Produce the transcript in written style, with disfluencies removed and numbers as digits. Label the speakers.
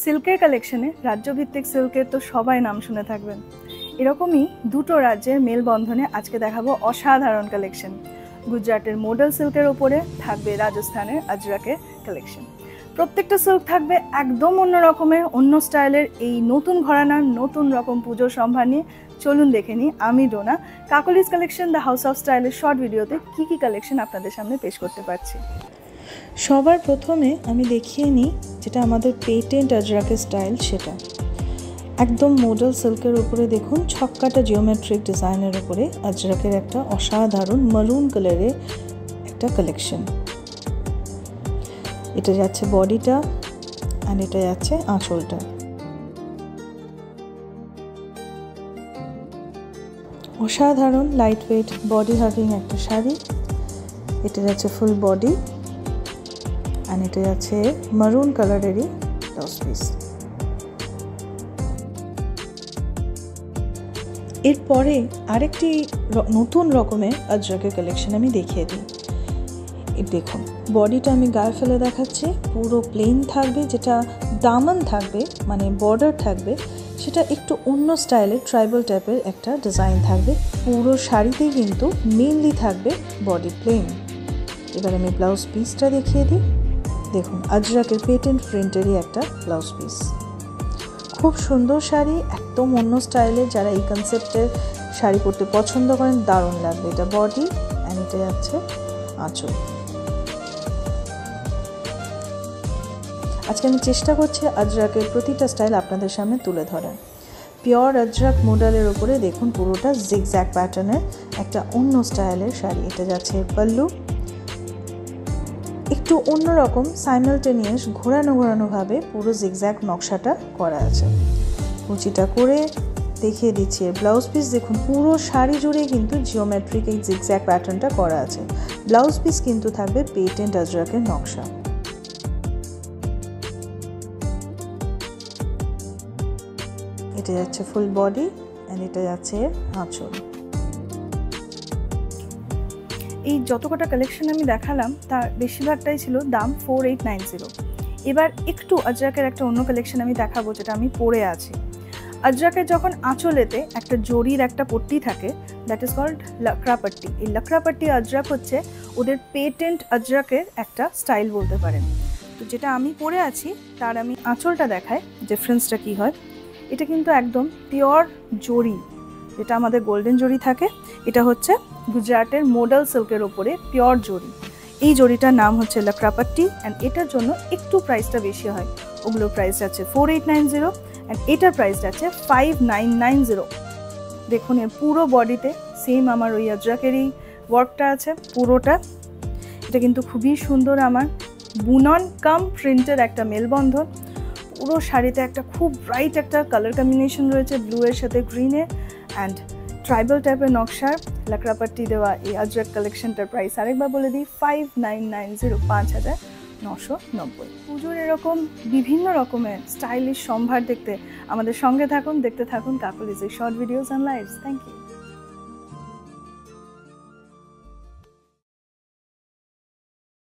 Speaker 1: সিল্কের কালেকশনে রাজ্যভিত্তিক সিল্কের তো সবাই নাম শুনে থাকবেন। এরকমই দুটো রাজ্যের মেলবন্ধনে আজকে দেখাবো অসাধারণ কালেকশন। গুজরাটের মডেল সিল্কের ওপরে থাকবে রাজস্থানের আজরাকের কালেকশন। প্রত্যেকটা সিল্ক থাকবে একদম অন্য রকমের, অন্য স্টাইলের। এই নতুন ঘরানার নতুন রকম পুজোর সম্ভার নিয়ে চলুন দেখে নিই আমি Dona Kakoli's collection the house of স্টাইলের শর্ট ভিডিওতে কি কালেকশন আপনাদের সামনে পেশ করতে পারছি।
Speaker 2: সবার প্রথমে আমি দেখিয়ে নিই যেটা আমাদের পেটেন্ট আজরাকের স্টাইল, সেটা একদম মডেল সিল্কের উপরে দেখুন ছক্কাটা জিওমেট্রিক ডিজাইনের উপরে আজরাকের একটা অসাধারণ মারুন কালারের একটা কালেকশন। এটা যাচ্ছে বডিটা আর এটা যাচ্ছে আঁচলটা। অসাধারণ লাইট ওয়েট বডি হাগিং একটা শাড়ি। এটা যাচ্ছে ফুল বডি আর এটা যাচ্ছে মারুন কালারেরই ব্লাউজ পিস। এরপরে আরেকটি নতুন রকমের আজরাকের কালেকশন আমি দেখিয়ে দিই। দেখুন বডিটা আমি গায়ে ফেলে দেখাচ্ছি, পুরো প্লেন থাকবে, যেটা দামন থাকবে মানে বর্ডার থাকবে সেটা একটু অন্য স্টাইলের ট্রাইবাল টাইপের একটা ডিজাইন থাকবে। পুরো শাড়িতেই কিন্তু মেনলি থাকবে বডি প্লেন। এবার আমি ব্লাউজ পিসটা দেখিয়ে দিই। দেখুন আজরাকের পেটেন্ট প্রিন্টেরই একটা ব্লাউজ পিস, খুব সুন্দর শাড়ি, একদম অন্য স্টাইলের। যারা এই কনসেপ্টের শাড়ি পরতে পছন্দ করেন দারুণ লাগবে। এটা বডি অ্যান্ড এটা যাচ্ছে আঁচল। আজকে আমি চেষ্টা করছি আজরাকের প্রতিটা স্টাইল আপনাদের সামনে তুলে ধরার। পিওর আজরাক মডেলের ওপরে দেখুন পুরোটা জিগজ্যাগ প্যাটার্নের একটা অন্য স্টাইলের শাড়ি। এটা যাচ্ছে পাল্লু, একটু অন্যরকম সাইমালটেনিয়াস ঘোরানোভাবে পুরো জিগজ্যাগ নকশাটা করা আছে। কুচিটা করে দেখিয়ে দিচ্ছি। ব্লাউজ পিস দেখুন পুরো শাড়ি জুড়ে কিন্তু জিওমেট্রিক এই জিগজ্যাগ প্যাটার্নটা করা আছে। ব্লাউজ পিস কিন্তু থাকবে পেটেন্ট আজরাকের নকশা। এটা যাচ্ছে ফুল বডি অ্যান্ড এটা যাচ্ছে আঁচল।
Speaker 1: এই যত কটা কালেকশন আমি দেখালাম তার বেশিরভাগটাই ছিল দাম 4890। এবার একটু আজরাকের একটা অন্য কালেকশন আমি দেখাবো যেটা আমি পরে আছি। আজরাকের যখন আঁচলেতে একটা জরির একটা পট্টি থাকে, দ্যাট ইজ কল্ড লাকড়া পট্টি। এই লাকড়া পট্টি আজরাক হচ্ছে ওদের পেটেন্ট আজরাকের একটা স্টাইল বলতে পারেন। তো যেটা আমি পরে আছি তার আমি আঁচলটা দেখাই, ডিফারেন্সটা কী হয়। এটা কিন্তু একদম পিওর জরি, যেটা আমাদের গোল্ডেন জরি থাকে। এটা হচ্ছে গুজরাটের মডেল সিল্কের ওপরে পিওর জরি। এই জরিটার নাম হচ্ছে লাকড়া পট্টি অ্যান্ড এটার জন্য একটু প্রাইসটা বেশি হয়। ওগুলোর প্রাইস যাচ্ছে 4890 অ্যান্ড এটার প্রাইস যাচ্ছে 5990। দেখুন এর পুরো বডিতে সেম আমার ওই আজরাকেরই ওয়ার্কটা আছে পুরোটা। এটা কিন্তু খুবই সুন্দর, আমার বুনন কাম প্রিন্টের একটা মেলবন্ধন। পুরো শাড়িতে একটা খুব ব্রাইট একটা কালার কম্বিনেশন রয়েছে, ব্লু এর সাথে গ্রিনে অ্যান্ড ট্রাইবাল টাইপের নকশার লাকড়া পট্টি দেওয়া এই আজরাক কালেকশনটার প্রাইস আরেকবার বলে দিই 5990, 5990। পুজোর এরকম বিভিন্ন রকমের স্টাইলিশ সম্ভার দেখতে আমাদের সঙ্গে থাকুন, দেখতে থাকুন Kakoli's short videos and lives. Thank you.